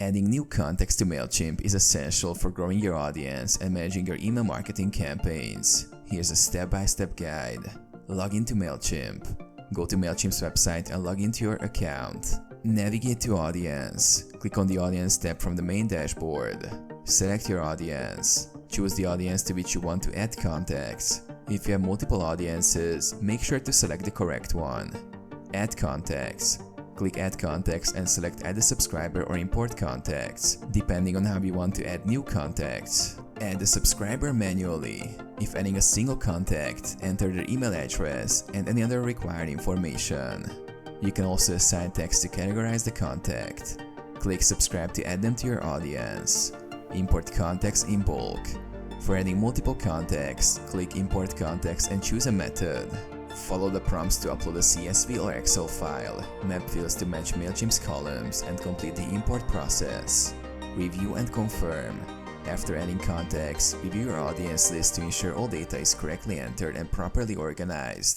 Adding new contacts to Mailchimp is essential for growing your audience and managing your email marketing campaigns. Here's a step-by-step guide. Log into Mailchimp. Go to Mailchimp's website and log into your account. Navigate to Audience. Click on the Audience tab from the main dashboard. Select your audience. Choose the audience to which you want to add contacts. If you have multiple audiences, make sure to select the correct one. Add contacts. Click Add Contacts and select Add a subscriber or import contacts, depending on how you want to add new contacts. Add a subscriber manually. If adding a single contact, enter their email address and any other required information. You can also assign text to categorize the contact. Click Subscribe to add them to your audience. Import contacts in bulk. For adding multiple contacts, click Import Contacts and choose a method. Follow the prompts to upload a CSV or Excel file, map fields to match Mailchimp's columns, and complete the import process. Review and confirm. After adding contacts, review your audience list to ensure all data is correctly entered and properly organized.